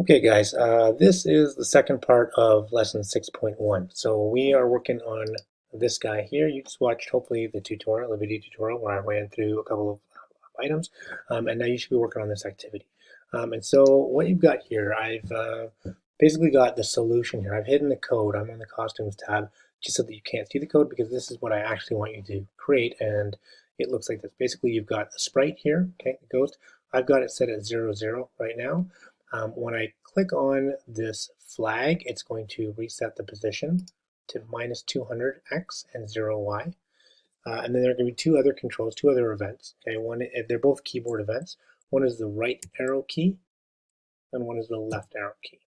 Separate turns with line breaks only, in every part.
Okay, guys, this is the second part of lesson 6.1. So we are working on this guy here. You just watched, hopefully, the tutorial, the video tutorial, where I ran through a couple of items, and now you should be working on this activity. And so what you've got here, I've basically got the solution here. I've hidden the code. I'm on the costumes tab just so that you can't see the code because this is what I actually want you to create, and it looks like this. Basically, you've got the sprite here, okay, the ghost. I've got it set at 0, 0 right now. When I click on this flag, it's going to reset the position to -200x and 0y. And then there are going to be two other controls, two other events. Okay, they're both keyboard events. One is the right arrow key, and one is the left arrow key.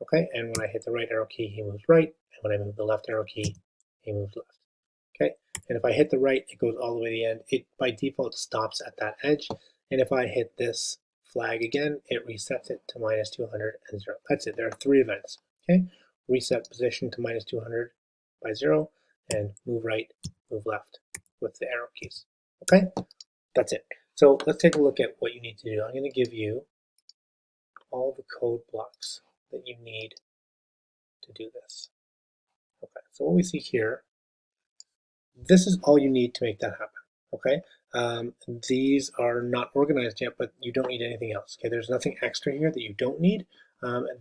Okay, and when I hit the right arrow key, he moves right, and when I move the left arrow key, he moves left. Okay, and if I hit the right, it goes all the way to the end. It by default stops at that edge, and if I hit this flag again, it resets it to -200 and 0. That's it. There are three events. Okay, reset position to -200 by 0, and move right, move left with the arrow keys. Okay, that's it. So let's take a look at what you need to do. I'm going to give you all the code blocks that you need to do this. Okay, so what we see here, this is all you need to make that happen. Okay, these are not organized yet, but you don't need anything else. Okay, there's nothing extra here that you don't need.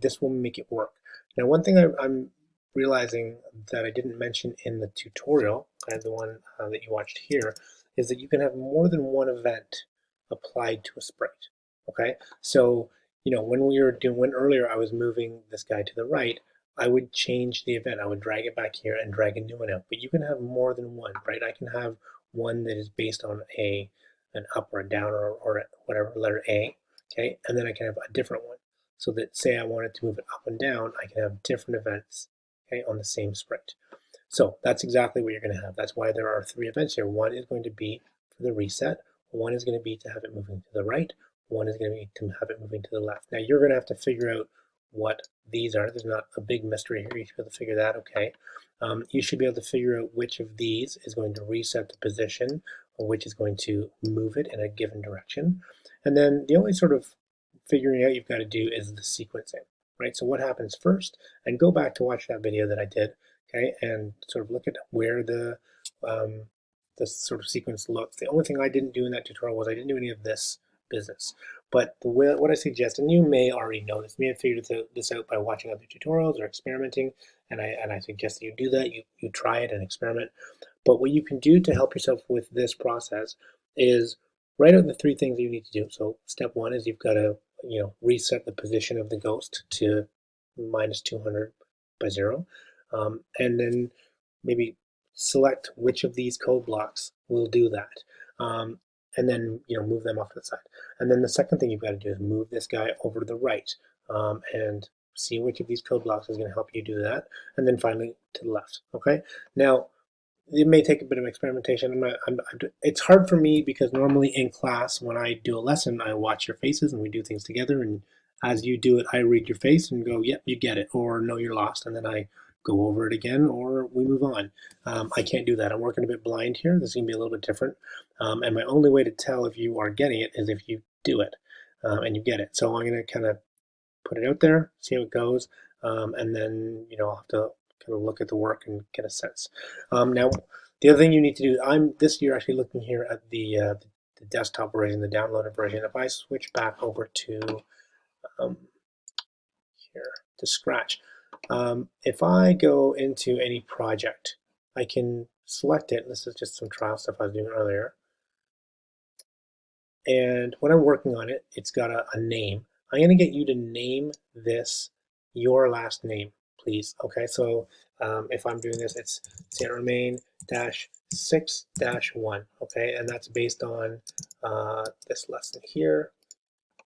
This will make it work. Now, one thing I'm realizing that I didn't mention in the tutorial, the one that you watched here, is that you can have more than one event applied to a sprite. Okay, so when we were doing earlier, I was moving this guy to the right. I would change the event. I would drag it back here and drag a new one out. But you can have more than one, right? I can have one that is based on an up or a down or whatever, letter A, okay? And then I can have a different one. So that, say I wanted to move it up and down, I can have different events, okay, on the same sprite. So that's exactly what you're going to have. That's why there are three events here. One is going to be for the reset. One is going to be to have it moving to the right. One is going to be to have it moving to the left. Now you're going to have to figure out what these are. There's not a big mystery here. You should be able to figure that, okay. You should be able to figure out which of these is going to reset the position or which is going to move it in a given direction. And then the only sort of figuring out you've got to do is the sequencing, right? So what happens first, and go back to watch that video that I did, okay, and sort of look at where the sort of sequence looks. The only thing I didn't do in that tutorial was I didn't do any of this business. But what I suggest, and you may already know this, may have figured this out by watching other tutorials or experimenting, and I suggest that you do that. You try it and experiment. But what you can do to help yourself with this process is write out the three things that you need to do. So step one is you've got to reset the position of the ghost to -200 by 0, and then maybe select which of these code blocks will do that. And then move them off to the side. And then the second thing you've got to do is move this guy over to the right, and see which of these code blocks is going to help you do that. And then finally to the left. Okay. Now it may take a bit of experimentation. It's hard for me because normally in class when I do a lesson, I watch your faces and we do things together. And as you do it, I read your face and go, "Yep, you get it," or "No, you're lost," and then I go over it again, or we move on. I can't do that. I'm working a bit blind here. This is going to be a little bit different. And my only way to tell if you are getting it is if you do it and you get it. So I'm going to kind of put it out there, see how it goes, and then I'll have to kind of look at the work and get a sense. Now, the other thing you need to do, I'm this year actually looking here at the desktop version, the downloaded version. If I switch back over to um, here to Scratch, if I go into any project, I can select it. This is just some trial stuff I was doing earlier. And when I'm working on it, it's got a name. I'm going to get you to name this your last name, please. Okay, so if I'm doing this, it's St.Romain -6-1. Okay, and that's based on this lesson here.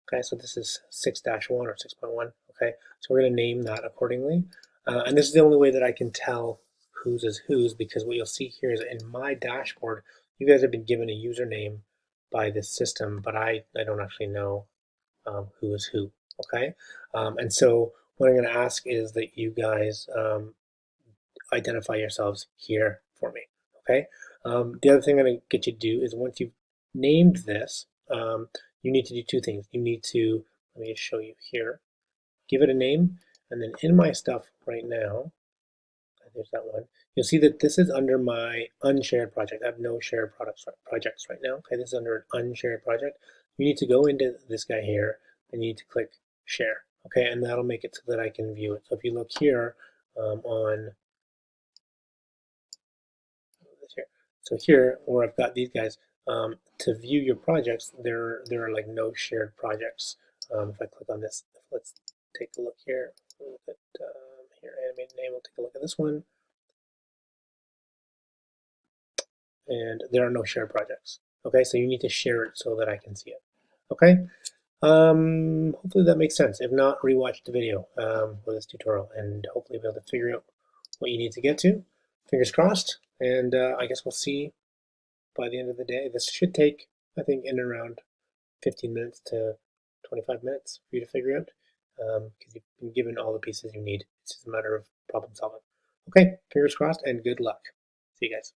Okay, so this is 6-1 or 6.1. Okay, so we're going to name that accordingly. And this is the only way that I can tell whose is whose, because what you'll see here is in my dashboard, you guys have been given a username by this system, but I don't actually know who is who. Okay, and so what I'm going to ask is that you guys identify yourselves here for me. Okay, the other thing I'm going to get you to do is once you've named this, you need to do two things. You need to let me just show you here. Give it a name, and then in my stuff right now, there's that one. You'll see that this is under my unshared project. I have no shared projects right now. Okay, this is under an unshared project. You need to go into this guy here, and you need to click share. Okay, and that'll make it so that I can view it. So if you look here on here, so here where I've got these guys, to view your projects, there are like no shared projects. If I click on this, let's take a look here. Look at here, animated name. We'll take a look at this one. And there are no shared projects. Okay, so you need to share it so that I can see it. Okay, hopefully that makes sense. If not, rewatch the video for this tutorial and hopefully be able to figure out what you need to get to. Fingers crossed, and I guess we'll see by the end of the day. This should take, I think, in around 15 minutes to 25 minutes for you to figure out because you've been given all the pieces you need. It's just a matter of problem solving. Okay, fingers crossed and good luck. See you guys.